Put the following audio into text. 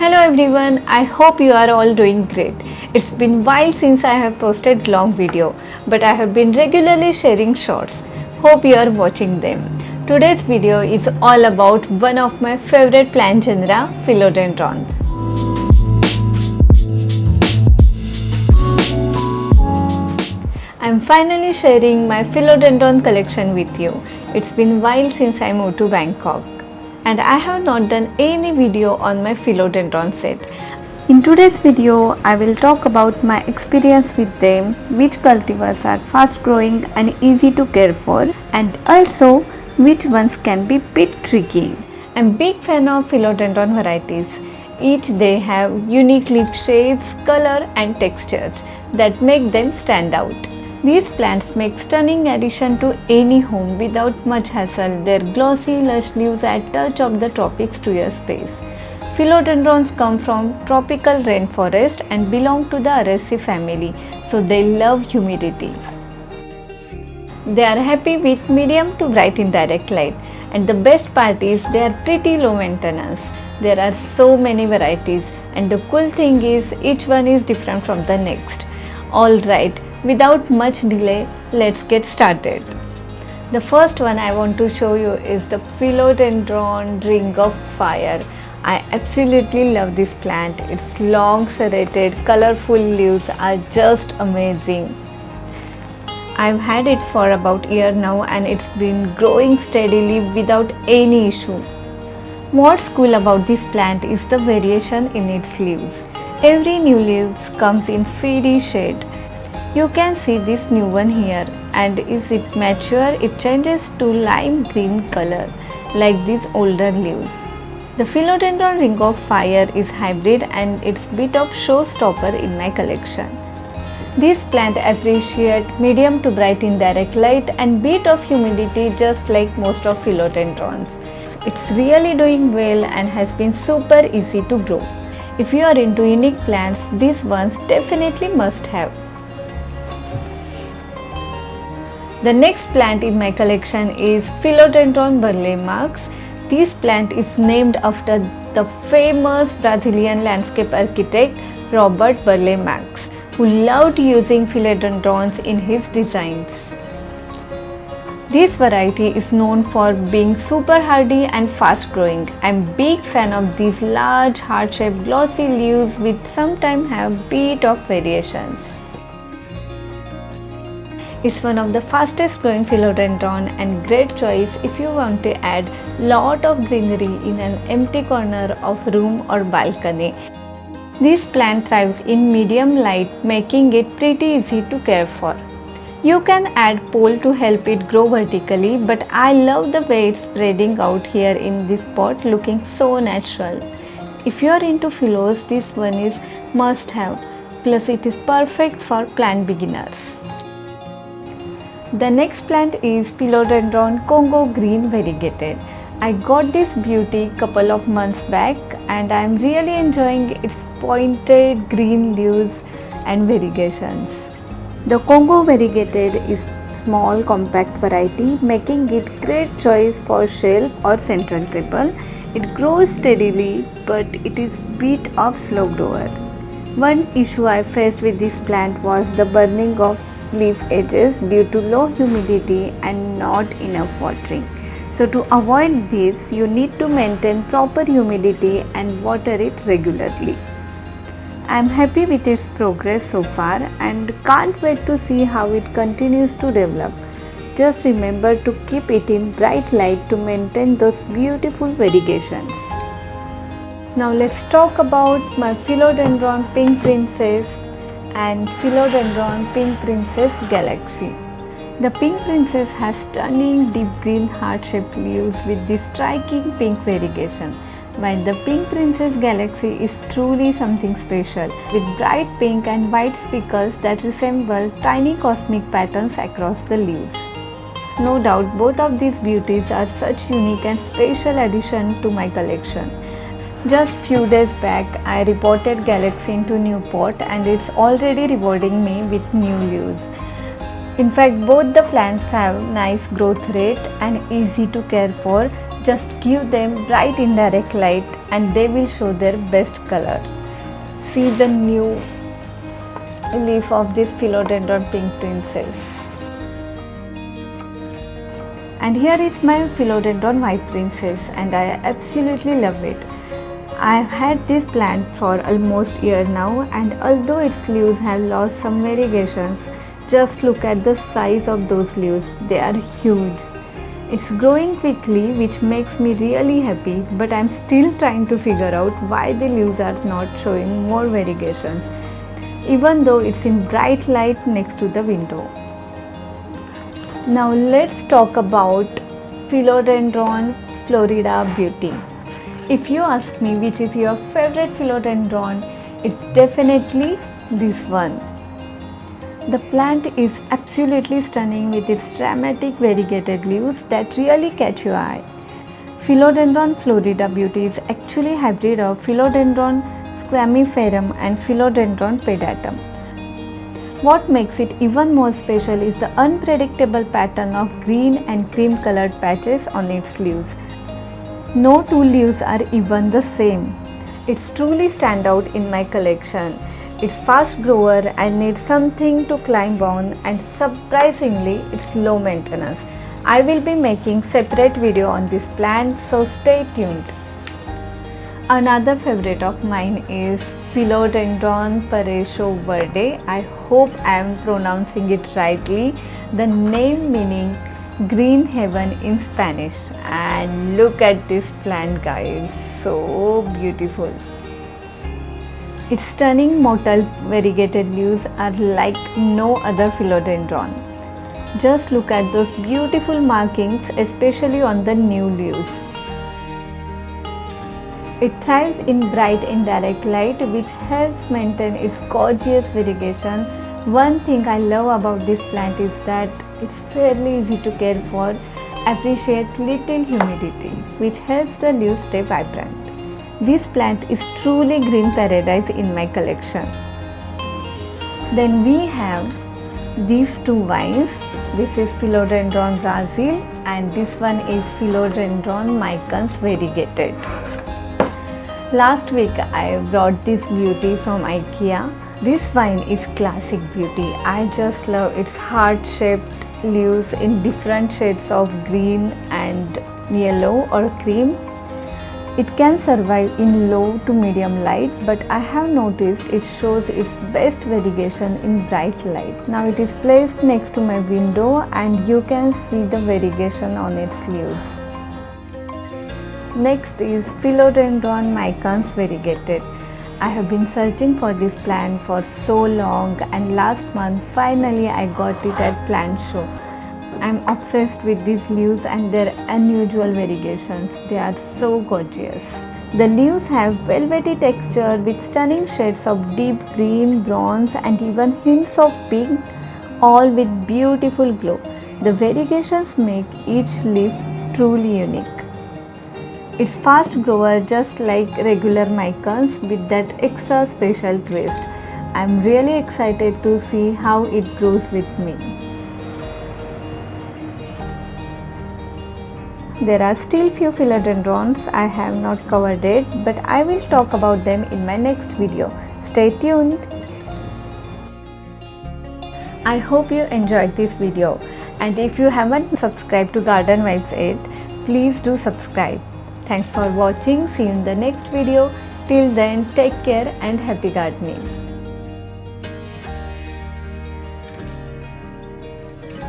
Hello everyone, I hope you are all doing great. It's been a while since I have posted long video, but I have been regularly sharing shorts. Hope you are watching them. Today's video is all about one of my favorite plant genera, Philodendrons. I'm finally sharing my Philodendron collection with you. It's been a while since I moved to Bangkok, and I have not done any video on my philodendron set. In today's video, I will talk about my experience with them, which cultivars are fast growing and easy to care for, and also which ones can be bit tricky. I'm a big fan of philodendron varieties. Each they have unique leaf shapes, color and textures that make them stand out. These plants make stunning addition to any home without much hassle. Their glossy, lush leaves add touch of the tropics to your space. Philodendrons come from tropical rainforest and belong to the Araceae family, so they love humidity. They are happy with medium to bright indirect light, and the best part is they are pretty low maintenance. There are so many varieties, and the cool thing is each one is different from the next. Alright, without much delay, let's get started. The first one I want to show you is the Philodendron Ring of Fire. I absolutely love this plant. Its long serrated, colorful leaves are just amazing. I've had it for about a year now and it's been growing steadily without any issue. What's cool about this plant is the variation in its leaves. Every new leaf comes in fairy shade. You can see this new one here, and as it matures, it changes to lime green color like these older leaves. The Philodendron Ring of Fire is hybrid and it's a bit of showstopper in my collection. This plant appreciates medium to bright indirect light and bit of humidity just like most of philodendrons. It's really doing well and has been super easy to grow. If you are into unique plants, these ones definitely must have. The next plant in my collection is Philodendron Berle Max. This plant is named after the famous Brazilian landscape architect Robert Berle Max, who loved using philodendrons in his designs. This variety is known for being super hardy and fast growing. I'm a big fan of these large heart-shaped glossy leaves which sometimes have bit of variations. It's one of the fastest growing philodendron and great choice if you want to add lot of greenery in an empty corner of room or balcony. This plant thrives in medium light, making it pretty easy to care for. You can add pole to help it grow vertically, but I love the way it's spreading out here in this pot, looking so natural. If you are into philos, this one is must have, plus it is perfect for plant beginners. The next plant is Philodendron Congo Green Variegated. I got this beauty couple of months back and I am really enjoying its pointed green leaves and variegations. The Congo Variegated is small compact variety, making it great choice for shelf or central table. It grows steadily, but it is bit of slow grower. One issue I faced with this plant was the burning of leaf edges due to low humidity and not enough watering. So to avoid this, you need to maintain proper humidity and water it regularly. I am happy with its progress so far and can't wait to see how it continues to develop. Just remember to keep it in bright light to maintain those beautiful variegations. Now let's talk about my Philodendron Pink Princess and Philodendron Pink Princess Galaxy. The Pink Princess has stunning deep green heart-shaped leaves with this striking pink variegation, while the Pink Princess Galaxy is truly something special with bright pink and white speckles that resemble tiny cosmic patterns across the leaves. No doubt both of these beauties are such unique and special addition to my collection. Just few days back, I reported Galaxy into new pot and it's already rewarding me with new leaves. In fact, both the plants have nice growth rate and easy to care for. Just give them bright indirect light and they will show their best color. See the new leaf of this Philodendron Pink Princess. And here is my Philodendron White Princess, and I absolutely love it. I've had this plant for almost a year now, and although its leaves have lost some variegations, just look at the size of those leaves, they are huge. It's growing quickly, which makes me really happy, but I'm still trying to figure out why the leaves are not showing more variegations, even though it's in bright light next to the window. Now let's talk about Philodendron Florida Beauty. If you ask me which is your favorite philodendron, it's definitely this one. The plant is absolutely stunning with its dramatic variegated leaves that really catch your eye. Philodendron Florida Beauty is actually a hybrid of Philodendron squamiferum and Philodendron pedatum. What makes it even more special is the unpredictable pattern of green and cream colored patches on its leaves. No two leaves are even the same. It's truly stand out in my collection. It's fast grower and needs something to climb on, and surprisingly it's low maintenance. I will be making separate video on this plant, so stay tuned. Another favorite of mine is Philodendron Berle Max. I hope I am pronouncing it rightly. The name meaning green heaven in Spanish, and look at this plant, guys, so beautiful. Its stunning motile variegated leaves are like no other philodendron. Just look at those beautiful markings, especially on the new leaves. It thrives in bright indirect light, which helps maintain its gorgeous variegation. One thing I love about this plant is that it's fairly easy to care for, appreciates little humidity, which helps the leaves stay vibrant. This plant is truly green paradise in my collection. Then we have these two vines. This is Philodendron Brazil and this one is Philodendron Micans Variegated. Last week I brought this beauty from IKEA. This vine is classic beauty. I just love its heart-shaped leaves in different shades of green and yellow or cream. It can survive in low to medium light, but I have noticed it shows its best variegation in bright light. Now it is placed next to my window and you can see the variegation on its leaves. Next is Philodendron Micans Variegated. I have been searching for this plant for so long, and last month finally I got it at plant show. I am obsessed with these leaves and their unusual variegations. They are so gorgeous. The leaves have velvety texture with stunning shades of deep green, bronze and even hints of pink, all with beautiful glow. The variegations make each leaf truly unique. It's fast grower just like regular micans with that extra special twist. I'm really excited to see how it grows with me. There are still few philodendrons I have not covered it, but I will talk about them in my next video. Stay tuned. I hope you enjoyed this video, and if you haven't subscribed to Garden Vibes yet, please do subscribe. Thanks for watching. See you in the next video. Till then, take care and happy gardening.